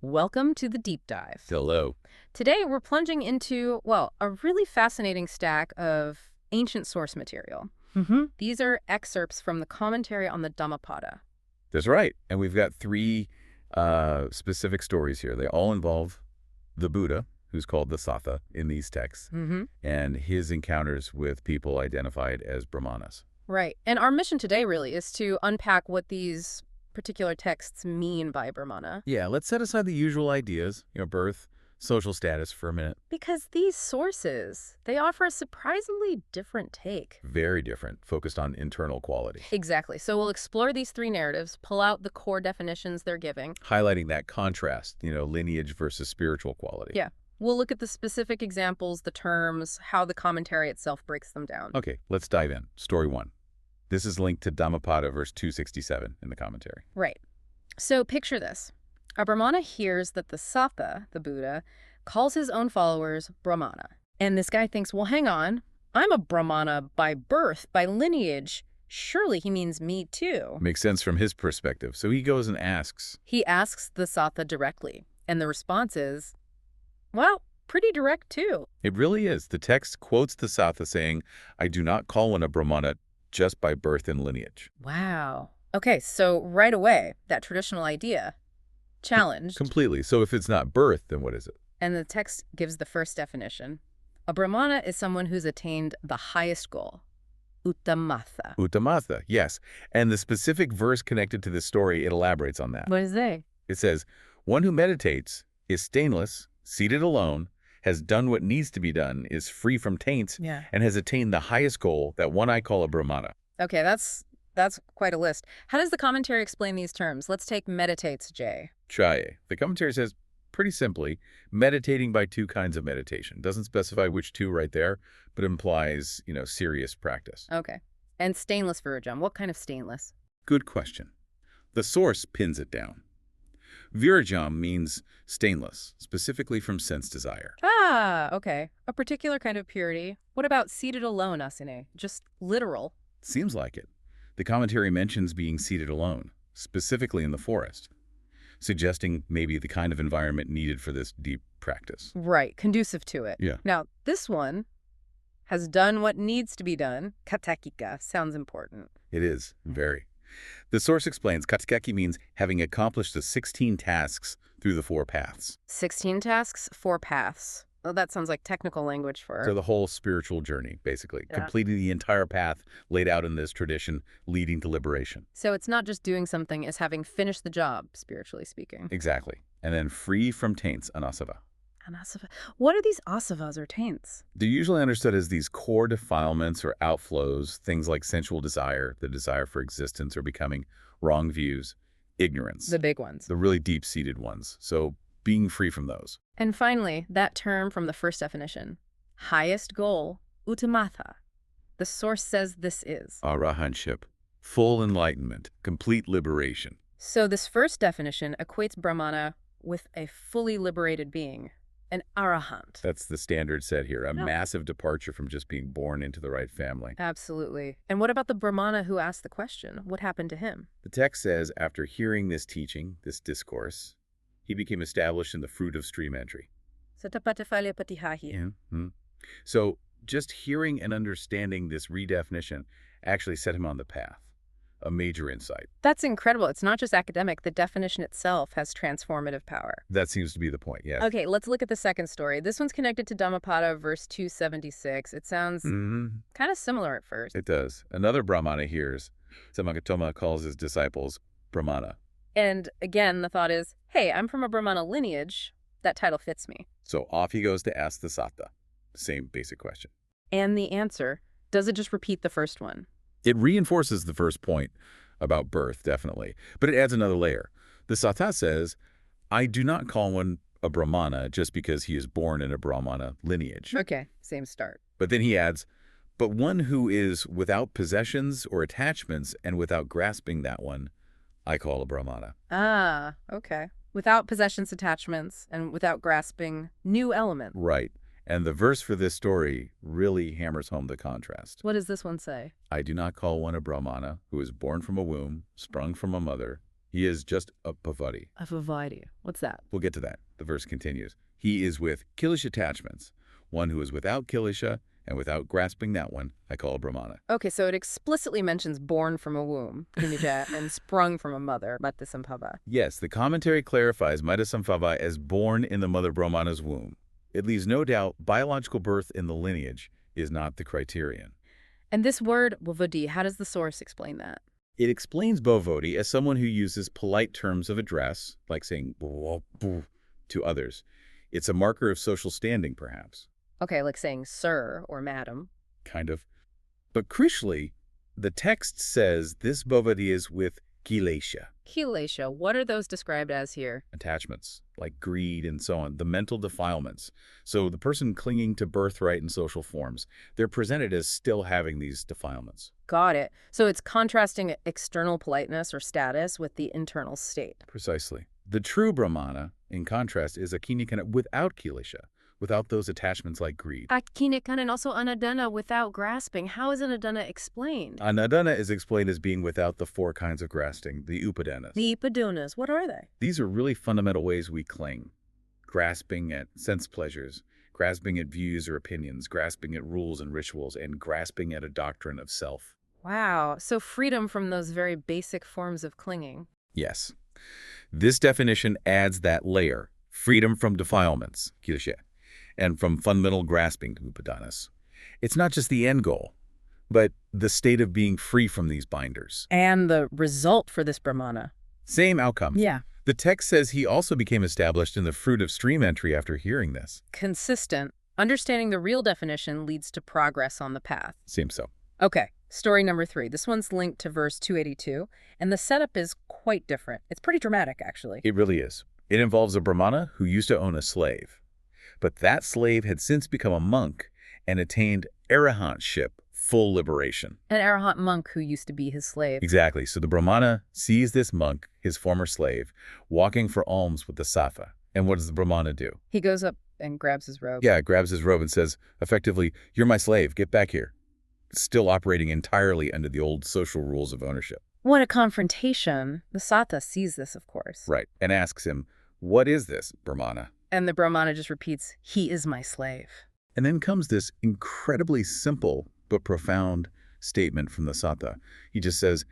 Welcome to the deep dive. Hello. Today we're plunging into, well, a really fascinating stack of ancient source material. These are excerpts from the commentary on the Dhammapada. That's right. And we've got three specific stories here. They all involve the Buddha, who's called the Sattva in these texts, and his encounters with people identified as Brahmanas. Right. And our mission today really is to unpack what these particular texts mean by Brahmana. Yeah, let's set aside the usual ideas, birth, social status for a minute. Because these sources, they offer a surprisingly different take. Very different, focused on internal quality. Exactly. So we'll explore these three narratives, pull out the core definitions they're giving. Highlighting that contrast, lineage versus spiritual quality. Yeah. We'll look at the specific examples, the terms, how the commentary itself breaks them down. Okay, let's dive in. Story 1. This is linked to Dhammapada, verse 267 in the commentary. Right. So picture this. A Brahmana hears that the Sattva, the Buddha, calls his own followers Brahmana. And this guy thinks, well, hang on, I'm a Brahmana by birth, by lineage. Surely he means me too. Makes sense from his perspective. So he goes and asks. He asks the Sattva directly. And the response is, well, pretty direct too. It really is. The text quotes the Sattva saying, I do not call one a Brahmana just by birth and lineage. Wow. Okay, so right away, that traditional idea, challenged. Completely. So if it's not birth, then what is it? And the text gives the first definition. A Brahmana is someone who's attained the highest goal, uttamatha. Uttamatha, yes. And the specific verse connected to this story, it elaborates on that. What does it say? It says, one who meditates, is stainless, seated alone, has done what needs to be done, is free from taints, and has attained the highest goal, that one I call a Brahmana. Okay, that's quite a list. How does the commentary explain these terms? Let's take meditates, Jay. Chaye. The commentary says, pretty simply, meditating by two kinds of meditation. Doesn't specify which two right there, but implies, serious practice. Okay. And stainless virajam. What kind of stainless? Good question. The source pins it down. Virajam means stainless, specifically from sense desire. Ah, okay. A particular kind of purity. What about seated alone, asine? Just literal. Seems like it. The commentary mentions being seated alone, specifically in the forest, suggesting maybe the kind of environment needed for this deep practice. Right, conducive to it. Yeah. Now, this one has done what needs to be done. Katakika sounds important. It is, very. The source explains katakeki means having accomplished the 16 tasks through the 4 paths. 16 tasks, 4 paths. Well, that sounds like technical language for... So the whole spiritual journey, basically. Yeah. Completing the entire path laid out in this tradition, leading to liberation. So it's not just doing something, it's having finished the job, spiritually speaking. Exactly. And then free from taints, anasava. Anasava. What are these asavas or taints? They're usually understood as these core defilements or outflows, things like sensual desire, the desire for existence or becoming, wrong views, ignorance. The big ones. The really deep-seated ones. So being free from those. And finally, that term from the first definition, highest goal, uttamatha. The source says this is Arahantship, full enlightenment, complete liberation. So this first definition equates Brahmana with a fully liberated being, an arahant. That's the standard set here, a Yeah. massive departure from just being born into the right family. Absolutely. And what about the Brahmana who asked the question? What happened to him? The text says, after hearing this teaching, this discourse, he became established in the fruit of stream entry. Satapatafalya patihahi. So just hearing and understanding this redefinition actually set him on the path. A major insight. That's incredible. It's not just academic. The definition itself has transformative power. That seems to be the point, yes. Okay, let's look at the second story. This one's connected to Dhammapada, verse 276. It sounds kind of similar at first. It does. Another Brahmana hears. Samagatoma calls his disciples Brahmana. And again, the thought is, hey, I'm from a Brahmana lineage. That title fits me. So off he goes to ask the Sattva. Same basic question. And the answer, does it just repeat the first one? It reinforces the first point about birth, definitely. But it adds another layer. The Sattva says, I do not call one a Brahmana just because he is born in a Brahmana lineage. Okay, same start. But then he adds, but one who is without possessions or attachments and without grasping that one, I call a Brahmana. Ah, okay. Without possessions, attachments, and without grasping new element. Right. And the verse for this story really hammers home the contrast. What does this one say? I do not call one a Brahmana who is born from a womb, sprung from a mother, He is just a bhavati. A vivadi. What's that? We'll get to that. The verse continues. He is with kilesha attachments. One who is without kilesha and without grasping that one, I call a brahmana. Okay, so it explicitly mentions born from a womb, and sprung from a mother, Matasampava. Yes, the commentary clarifies Matasampava as born in the mother brahmana's womb. It leaves no doubt biological birth in the lineage is not the criterion. And this word, vivadi, how does the source explain that? It explains bhavati as someone who uses polite terms of address, like saying to others. It's a marker of social standing, perhaps. Okay, like saying sir or madam. Kind of. But crucially, the text says this bhavati is with kilesha. Kilesha, what are those described as here? Attachments, like greed and so on, the mental defilements. So the person clinging to birthright and social forms, they're presented as still having these defilements. Got it. So it's contrasting external politeness or status with the internal state. Precisely. The true brahmana, in contrast, is a kinikana without kilesha, without those attachments like greed. Akinikana and also anadana without grasping. How is anadana explained? Anadana is explained as being without the four kinds of grasping, the upadenas. The ipadunas, what are they? These are really fundamental ways we cling. Grasping at sense pleasures, grasping at views or opinions, grasping at rules and rituals, and grasping at a doctrine of self. Wow, so freedom from those very basic forms of clinging. Yes. This definition adds that layer, freedom from defilements, kilesha, and from fundamental grasping to upadenas. It's not just the end goal, but the state of being free from these binders. And the result for this brahmana. Same outcome. Yeah. The text says he also became established in the fruit of stream entry after hearing this. Consistent. Understanding the real definition leads to progress on the path. Seems so. Okay, story number 3. This one's linked to verse 282, and the setup is quite different. It's pretty dramatic, actually. It really is. It involves a brahmana who used to own a slave. But that slave had since become a monk and attained arahantship, full liberation. An arahant monk who used to be his slave. Exactly. So the brahmana sees this monk, his former slave, walking for alms with the sattva. And what does the brahmana do? He goes up and grabs his robe. Yeah, grabs his robe and says, effectively, you're my slave, get back here. Still operating entirely under the old social rules of ownership. What a confrontation. The sattva sees this, of course. Right, and asks him, what is this, brahmana? And the brahmana just repeats, he is my slave. And then comes this incredibly simple but profound statement from the sattva. He just says,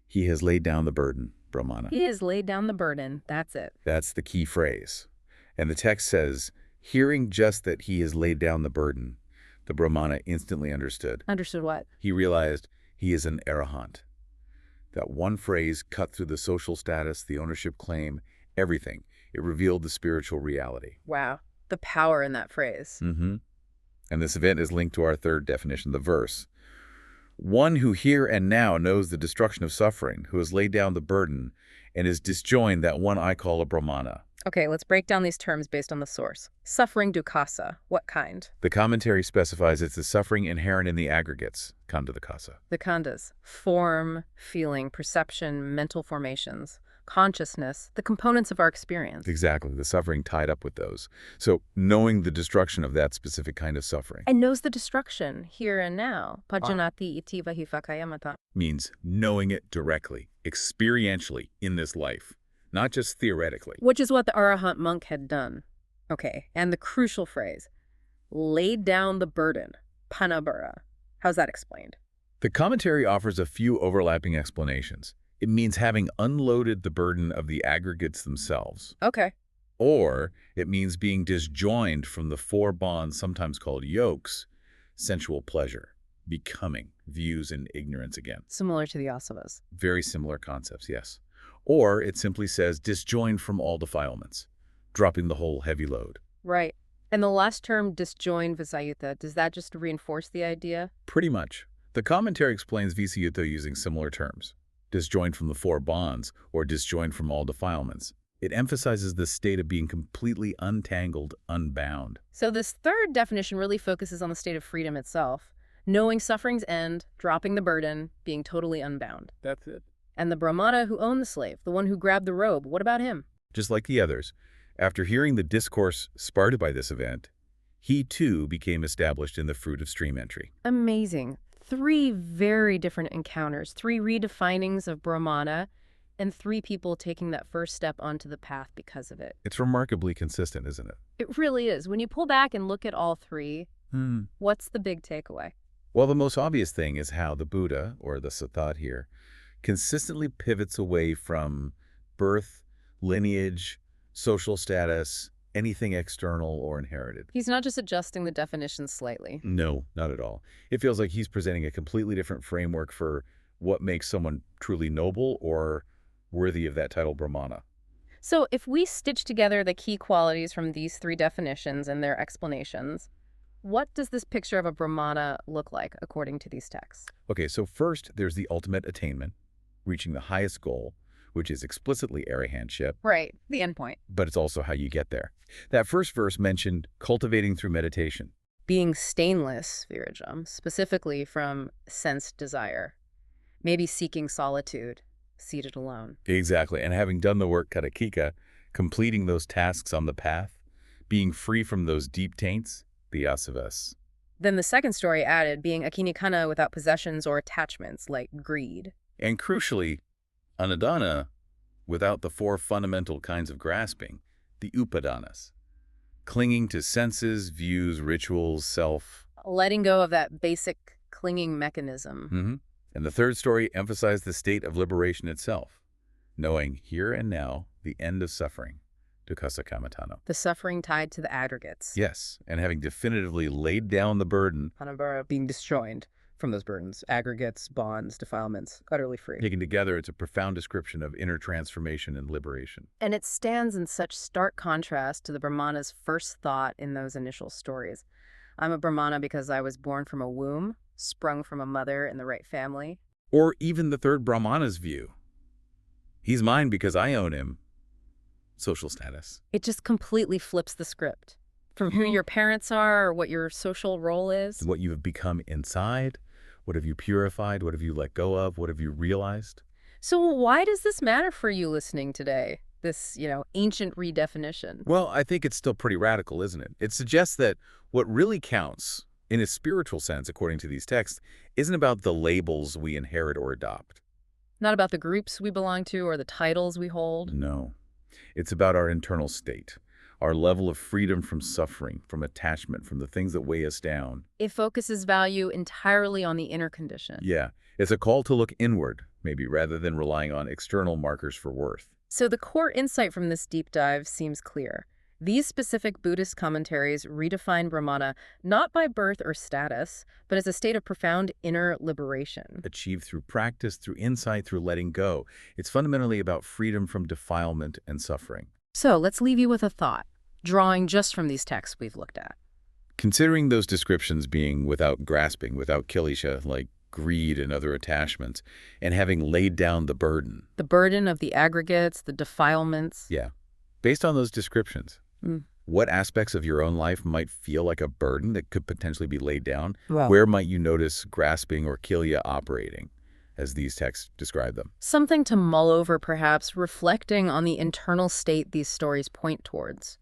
he has laid down the burden, brahmana. He has laid down the burden. That's it. That's the key phrase. And the text says, hearing just that he has laid down the burden, the brahmana instantly understood. Understood what? He realized he is an arahant. That one phrase cut through the social status, the ownership claim, everything. It revealed the spiritual reality. Wow. The power in that phrase. And this event is linked to our third definition, the verse. One who here and now knows the destruction of suffering, who has laid down the burden, and is disjoined, that one I call a brahmana. Okay, let's break down these terms based on the source. Suffering dukkasa, what kind? The commentary specifies it's the suffering inherent in the aggregates, khandha dukkasa. The khandhas, form, feeling, perception, mental formations, consciousness, the components of our experience. Exactly, the suffering tied up with those. So knowing the destruction of that specific kind of suffering. And knows the destruction here and now. Pajanati iti vahifakayamata. Means knowing it directly, experientially in this life, not just theoretically. Which is what the Arahant monk had done. Okay, and the crucial phrase, laid down the burden, panabara. How's that explained? The commentary offers a few overlapping explanations. It means having unloaded the burden of the aggregates themselves. Okay. Or it means being disjoined from the four bonds, sometimes called yokes, sensual pleasure, becoming, views, and ignorance again. Similar to the asavas. Very similar concepts, yes. Or it simply says disjoined from all defilements, dropping the whole heavy load. Right. And the last term, disjoined visayuta, does that just reinforce the idea? Pretty much. The commentary explains visayuta using similar terms. Disjoined from the four bonds, or disjoined from all defilements. It emphasizes the state of being completely untangled, unbound. So this third definition really focuses on the state of freedom itself. Knowing suffering's end, dropping the burden, being totally unbound. That's it. And the brahmana who owned the slave, the one who grabbed the robe, what about him? Just like the others, after hearing the discourse sparked by this event, he too became established in the fruit of stream entry. Amazing. 3 very different encounters, 3 redefinings of brahmana, and 3 people taking that first step onto the path because of it. It's remarkably consistent, isn't it? It really is. When you pull back and look at all 3, what's the big takeaway? Well, the most obvious thing is how the Buddha, or the Sattva here, consistently pivots away from birth, lineage, social status, anything external or inherited. He's not just adjusting the definition slightly. No, not at all. It feels like he's presenting a completely different framework for what makes someone truly noble or worthy of that title Brahmana. So if we stitch together the key qualities from these 3 definitions and their explanations, what does this picture of a Brahmana look like according to these texts? Okay, so first there's the ultimate attainment, reaching the highest goal, which is explicitly arahantship. Right, the end point. But it's also how you get there. That first verse mentioned cultivating through meditation. Being stainless, Virajam, specifically from sense desire. Maybe seeking solitude, seated alone. Exactly, and having done the work karakika, completing those tasks on the path, being free from those deep taints, the asavas. Then the second story added being akinikana without possessions or attachments like greed. And crucially, anadana, without the 4 fundamental kinds of grasping, the upadanas. Clinging to senses, views, rituals, self. Letting go of that basic clinging mechanism. And the third story emphasized the state of liberation itself, knowing here and now the end of suffering, dukkha kamatano. The suffering tied to the aggregates. Yes, and having definitively laid down the burden. Anabara being disjoined from those burdens, aggregates, bonds, defilements, utterly free. Taken together, it's a profound description of inner transformation and liberation. And it stands in such stark contrast to the Brahmana's first thought in those initial stories. I'm a Brahmana because I was born from a womb, sprung from a mother in the right family. Or even the third Brahmana's view. He's mine because I own him. Social status. It just completely flips the script. From who your parents are or what your social role is. What you have become inside. What have you purified? What have you let go of? What have you realized? So why does this matter for you listening today? This, ancient redefinition. Well, I think it's still pretty radical, isn't it? It suggests that what really counts, in a spiritual sense, according to these texts, isn't about the labels we inherit or adopt. Not about the groups we belong to or the titles we hold. No. It's about our internal state, our level of freedom from suffering, from attachment, from the things that weigh us down. It focuses value entirely on the inner condition. Yeah. It's a call to look inward, maybe, rather than relying on external markers for worth. So the core insight from this deep dive seems clear. These specific Buddhist commentaries redefine Brahmana not by birth or status, but as a state of profound inner liberation. Achieved through practice, through insight, through letting go. It's fundamentally about freedom from defilement and suffering. So let's leave you with a thought, drawing just from these texts we've looked at. Considering those descriptions being without grasping, without kilisha, like greed and other attachments, and having laid down the burden. The burden of the aggregates, the defilements. Yeah. Based on those descriptions, what aspects of your own life might feel like a burden that could potentially be laid down? Wow. Where might you notice grasping or kilya operating, as these texts describe them? Something to mull over, perhaps, reflecting on the internal state these stories point towards.